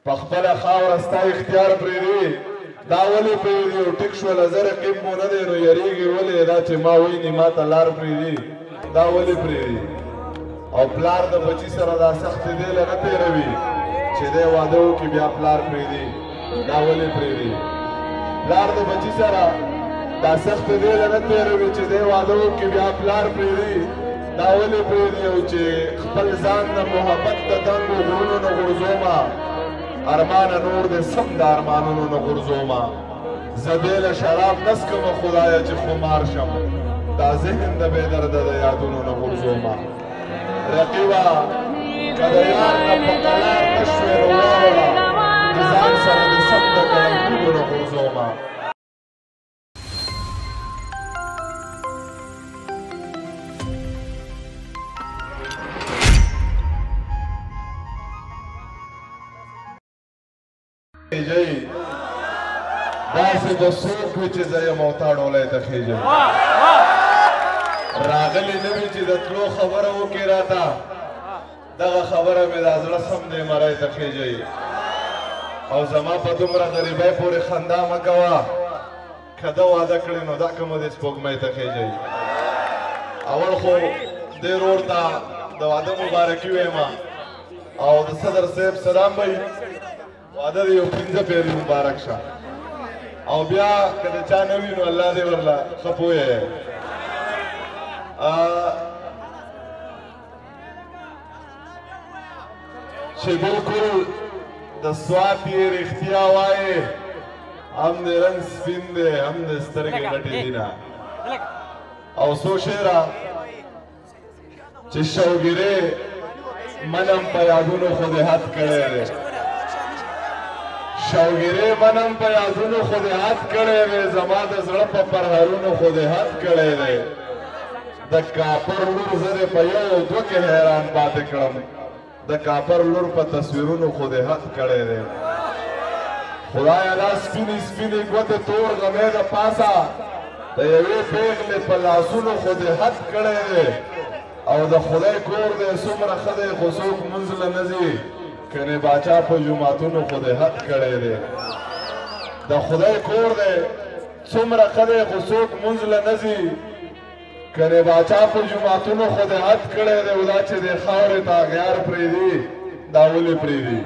پخپل خاور ستا اختیار پریدي دا ولې پریدي او ټیک شو لزر قیم مو نه دی نو یریږي ولې دا چې ما ویني ما ته لار پریدي دا ولې پریدي او پلار د بچی سره دا سخت دی لنه تیروي چې دی واده وکړي بیا پلار پریدي دا ولې پریدي پلار د بچی سره دا سخت دی لنه تیروي چې دی واده وکړي بیا پلار پریدي دا ولې پریدي او چې خپل ځان د محبت د دنګو غرونو نه غورځومه ارمان نور دې سم د ارمانونو نه غورځومه زه بې له شراب نسکمه خدایه چې خمار شم دا ذهن د بې درده د یادونو نه غورځومه رقیبه که د یار نه په قلار نه شوې نو واوړه د ځان سره د سم د ګړنګونو نه غورځومه داسې به څوک وي چې زه یم او تا ډولی ته خېږم راغلی نه وي چې د تلو خبره وکړي راته دغه خبره مې دا زړه سم دی مری ته خېږئ او زما په دومره غریبۍ پورې خندا مه کوه که ده واده کړې نو دا که مو دې سپوږمۍ ته خېږئ اول خو دې رور ته د واده مبارکي ویم او د صدر صاحب سلام به واده د یو 15 پیرې مبارک شه او بیا که د چا نه وي نو الله دې ورله ښه پوهیږي چې بلکل د سوات یې رښتیا وایې هم د رنګ سپین دی هم د سترګې غټې دي نه او څو شعره چې شوګیرې منم په یادونو خو دې حد کړی دی شوګیرې منم په یادونو خو دې حد کړی دی زما د زړه په پرهرونو خو دې حد کړی دی د کاپر لور زه دې په یو او دوه کې حیران پاتې کړم د کاپر لور په تصویرونو خو دې حد کړی دی خدایه دا سپینې سپینې ګوتې تور غمې د پاسه د یوې پیغلې په لاسونو خو دې حد کړی دی او د خدای کور دی څومره ښه دی خو څوک مونځ له نه ځي کنې باچا په جوماتونو خو دې حد کړی دی د خدای کور دی څومره ښه دی خو څوک مونځ له نه ځي کنې باچا په جوماتونو خو دې حد کړی دی او دا چې دې خاورې ته اغیار پرېږدي دا ولې پرېږدي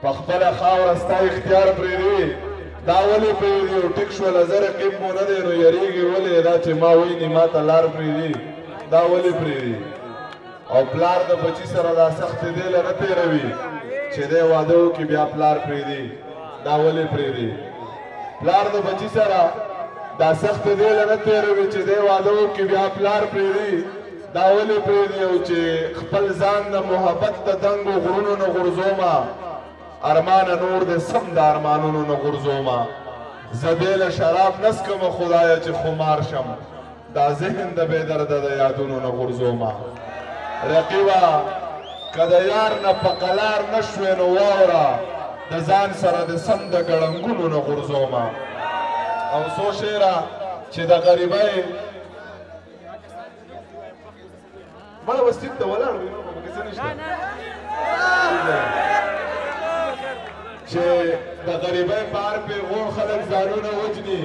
په خپله خاوره ستا اختیار پرېږدي دا ولې پرېږدي او ټیک شو له زه رقیب مو نه دی نو یریږي ولې دا چې ما ویني ما ته لار پرېږدي دا ولې پرېږدي او پلار د بچی سره دا سخت دی لنه تیروي چې دی واده وکړي بیا پلار پرېږدي دا ولې پرېږدي پلار د بچی سره دا سخت دی لنه تیروي چې دی واده وکړي بیا پلار پرېږدي دا ولې پرېږدي او چې خپل ځان د محبت د دنګو غرونو نه غورځومه ارمان نور دې سم د ارمانونو نه غورځومه زه بې له شراب نسکمه خدایه چې خمار شم دا ذهن د بې درده د یادونو نه غورځومه رقیبه که د یار نه په قلار نه شوې نو واوره د ځان سره د سم د ګړنګونو نه غورځومه او څو شعره چې د غریبۍ مړه به سټیپ ته ولاړ وي نو پکې څه نشته چې د غریبۍ پار پیغور خلک ځانونه وجني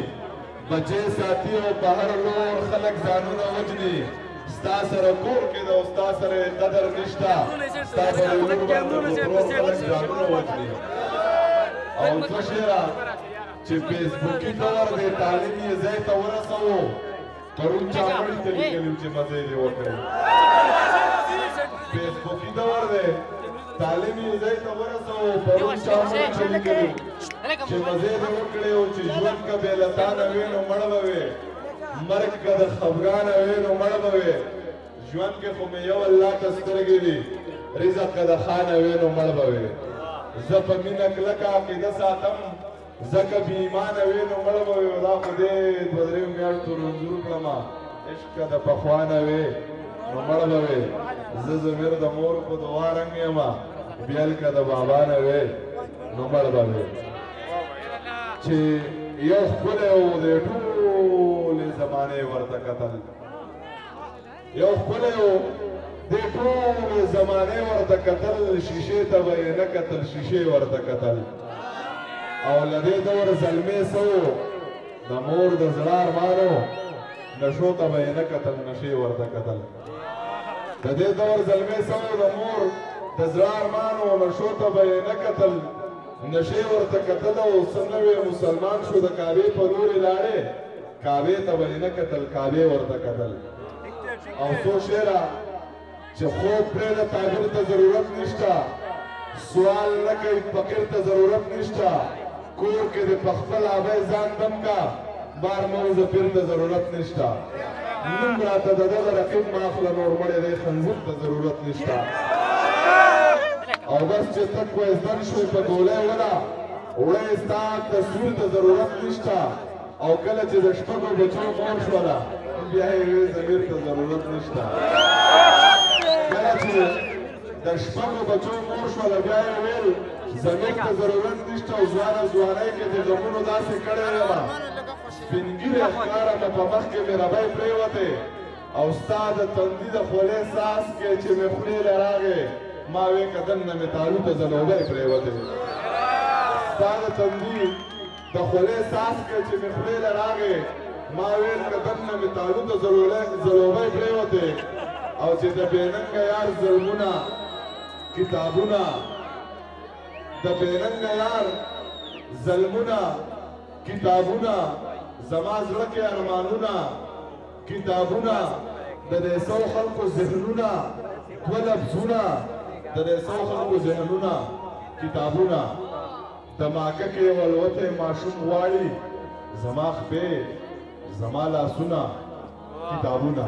بچې ساتي او بهر لور خلک ځانونه وجني ستا سره کور کې ده او ستا سره قدر نشته ستا په لور باندې غرور خلک ځانونه وجني او څو شعره چې فیسبوکي دور دی تعلیم یې ځای ته ورسوو پرون چا مړي ته لیکلي چې مزې دې وکړې فیسبوکي دور دی تعلیم یې ځای ته ورسوو پرون چا مړي ته لیکلي چې مزې دې وکړې او چې ژوند که بې له تا نه وې نو مړه به وې مرګ که د خفګانه وې نو مړه به وې ژوند کې خو مې یو الله ته سترګې دي رزق که د خانه وې نو مړه به وې زه په مینه کلکه عقیده ساتم ځکه بې ایمانه وې نو مړه به وې دا خو دې دوه درېیو میاشتو رنځور کړمه عشق که د پخوا نه وې نو مړه به وې زه ضمیر د مور په دعا رنګ یمه بیل که د بابا نه وې نو مړه به وې چې یو ښکلی و د ټولې زمانې ورته کتل یو ښکلی و د ټول زمانه ورته کتل شیشه ته به نه کتل شیشه ورته کتل او لدې دور زلمې سو د مور د زړه ارمانو نشو ته به نه کتل نشي ورته کتل د دې دور زلمې سو د مور د زړه ارمانو نشو ته به نه کتل نشي ورته کتل او سنوي مسلمان شو د کعبه په لوري لاړې کعبه ته به نه کتل کعبه ورته کتل او سو شعرا چې خوب پرې د تعبیر ته ضرورت نشته سوال نه کوي فقیر ته ضرورت نشته کور کې د پخپل آبای ځان دم کا بار موز پیر ته ضرورت نشته نوم راته د دغه رقیب ماخله نور مړی دی خنزیر ته ضرورت نشته او بس چې تک وایزدن شوی په ګولۍ وله وړی ستا تصویر ته ضرورت نشته او کله چې د شپږو بچو مور شوله بیا یې وی ضمیر ته ضرورت نشته کله چې د شپږو بچو مور شوله بیا یې ویل ضمیر ته ضرورت نشته او ځوانۍ کې د غمونو داسې کړی یم سپین ږیرې ښکاره مې په مخ کې مې ربۍ پرېوتې او ستا د تندي د خولې ساس کې چې مې خولې له راغې ما وې که دننه مې تالو ته ځلوبۍ پرېوتې ستا د تندي د خولې ساس کې چې مې خولې له راغې ما ویل که دننه مې تالو ته ځلوبۍ پرېوتې او چې د بېننګه یار ظلمونه کتابونه د بېننګه یار ظلمونه کتابونه زما زړه کې ارمانونه کتابونه د دې سو خلکو ذهنونه دوه لفظونه د دې سو خلکو ذهنونه کتابونه دماغه کې ولوته ماشوم غواړي زما خپې زما لاسونه کتابونه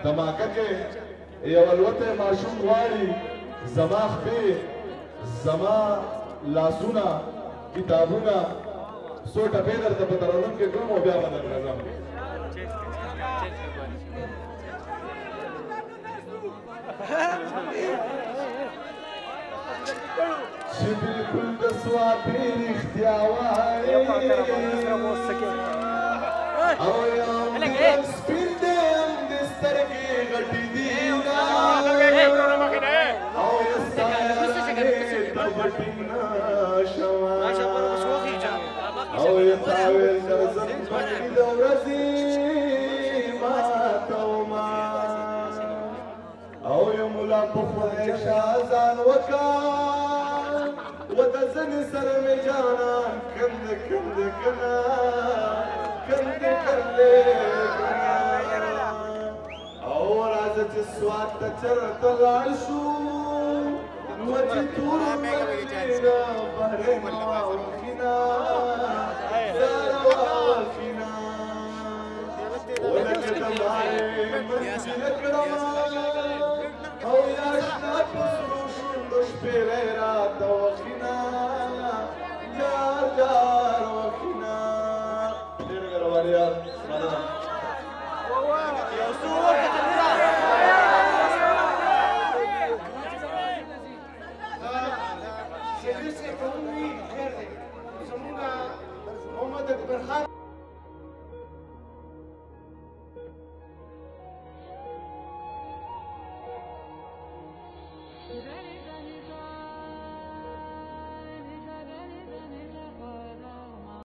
دماغه کې یو ولوته ماشوم غواړي زما خپې زما لاسونه کتابونه سو ټپې درته په ترنم کې کوم او بیا بدل راځم چې بالکل د سواتې رښتیا وایي او یو سپین دی هم د سترګې غټې دي او یې ستایلې د غټې نشوه او یې تاویل درځم پکې د ورځې ماته وما او یې ملا په خدای شاه ځان وکړه و د ځنې سره مې جانان کنده کنده کنه کنده کنده او راځه چې سوات ته چرته لاړ شو و چې تور مې د بحرین واوښینه